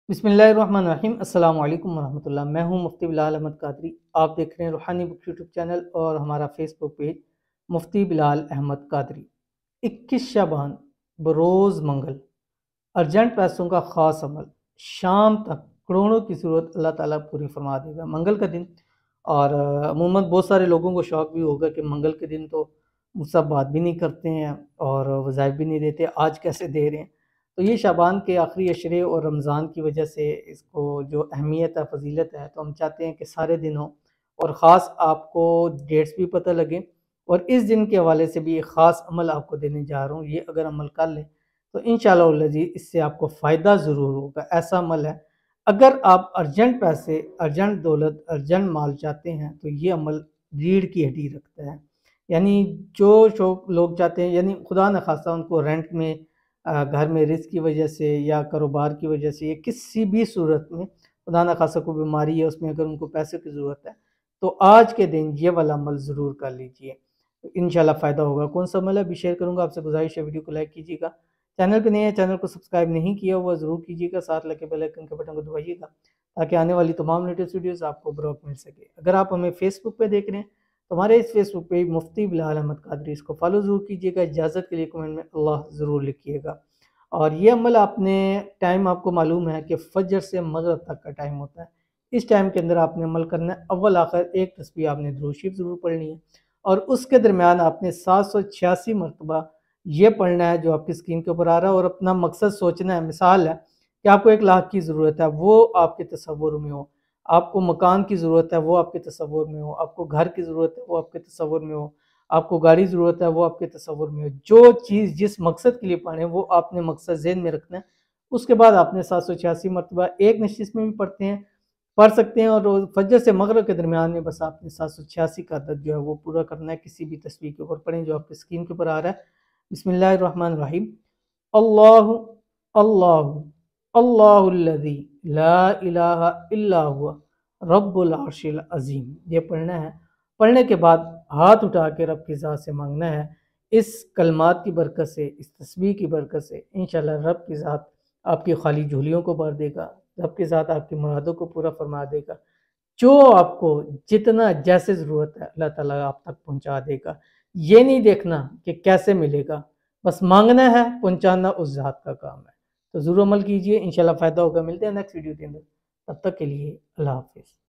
बिस्मिल्लाहिर्रहमानिर्रहीम। अस्सलाम वालेकुम वरहमतुल्लाह। मैं हूं मुफ्ती बिलाल अहमद कादरी। आप देख रहे हैं रूहानी बुक यूट्यूब चैनल और हमारा फेसबुक पेज मुफ्ती बिलाल अहमद कादरी। 21 शाबान बरोज़ मंगल, अर्जेंट पैसों का ख़ास अमल, शाम तक करोड़ों की ज़रूरत अल्लाह ताला पूरी फरमा देगा। मंगल का दिन, और अमूमन बहुत सारे लोगों को शौक भी होगा कि मंगल के दिन तो मुझसे बात भी नहीं करते हैं और वज़ाइफ भी नहीं देते, आज कैसे दे रहे हैं। तो ये शाबान के आखिरी अशरे और रमज़ान की वजह से इसको जो अहमियत है, फ़जीलत है, तो हम चाहते हैं कि सारे दिन हो और ख़ास आपको डेट्स भी पता लगे। और इस दिन के हवाले से भी एक ख़ास अमल आपको देने जा रहा हूँ। ये अगर अमल कर लें तो इंशाअल्लाह इससे आपको फ़ायदा ज़रूर होगा। ऐसा अमल है, अगर आप अर्जेंट पैसे, अर्जेंट दौलत, अर्जेंट माल चाहते हैं तो ये अमल रीढ़ की हड्डी रखता है। यानी जो लोग चाहते हैं, यानी खुदा न खास्ता उनको रेंट में, घर में रिस्क की वजह से या कारोबार की वजह से या किसी भी सूरत में खुदा न खास्ता कोई बीमारी है, उसमें अगर उनको पैसे की ज़रूरत है तो आज के दिन ये वाला अमल ज़रूर कर लीजिए, इंशाल्लाह फ़ायदा होगा। कौन सा अमल है अभी शेयर करूँगा आपसे। गुजारिश है वीडियो को लाइक कीजिएगा, चैनल पे नए हैं चैनल को सब्सक्राइब नहीं किया हुआ ज़रूर कीजिएगा, साथ लगे बेल आइकन के बटन को दबाइएगा ताकि आने वाली तमाम लेटेस्ट वीडियोस आपको बरवक्त मिल सके। अगर आप हमें फेसबुक पे देख रहे हैं तो हमारे इस फेसबुक पेज मुफ्ती बिलाल अहमद कादरी, इसको फॉलो ज़रूर कीजिएगा। इजाज़त के लिए कमेंट में अल्लाह ज़रूर लिखिएगा। और ये अमल आपने, टाइम आपको मालूम है कि फजर से मगरिब तक का टाइम होता है। इस टाइम के अंदर आपने अमल करना है। अव्वल आखिर एक तस्बीह आपने दुरूद शरीफ ज़रूर पढ़नी है और उसके दरमियान आपने 786 मरतबा ये पढ़ना है जो आपकी स्क्रीन के ऊपर आ रहा है, और अपना मकसद सोचना है। मिसाल है कि आपको 1 लाख की ज़रूरत है, वो आपके तसव्वुर में हो। आपको मकान की ज़रूरत है, वो आपके तसव्वुर में हो। आपको घर की ज़रूरत है, वो आपके तसव्वुर में हो। आपको गाड़ी की ज़रूरत है, वो आपके तसव्वुर में हो। जो चीज़ जिस मकसद के लिए पढ़ें वो आपने मकसद ज़हन में रखना है। उसके बाद आपने 786 मरतबा एक नशिस्त में भी पढ़ सकते हैं, और रोज़ फजर से मगरिब के दरमियान में बस आपने 786 का अदद जो है वो पूरा करना है। किसी भी तस्वीर के ऊपर पढ़ें जो आपकी स्क्रीन के ऊपर आ रहा है। बिस्मिल्लाहिर्रहमानिर्रहीम। अल्लाहु अल्लाहु अल्लाहुल्लज़ी ला इलाहा इल्ला हुवा रब्बुल अर्शिल अज़ीम, ये पढ़ना है। पढ़ने के बाद हाथ उठा के रब की ज़ात से मांगना है। इस कलमात की बरकत से, इस तस्बीह की बरकत से इंशाल्लाह रब की ज़ात आपकी खाली झोलियों को भर देगा। रब के साथ आपकी मुरादों को पूरा फरमा देगा। जो आपको जितना जैसे ज़रूरत है अल्लाह ताला आप तक पहुँचा देगा। ये नहीं देखना कि कैसे मिलेगा, बस मांगना है, पहुँचाना उस ज़ात का काम है। तो ज़रूर अमल कीजिए, इंशाल्लाह फ़ायदा होगा। मिलते हैं नेक्स्ट वीडियो के अंदर, तब तक के लिए अल्लाह हाफ़िज़।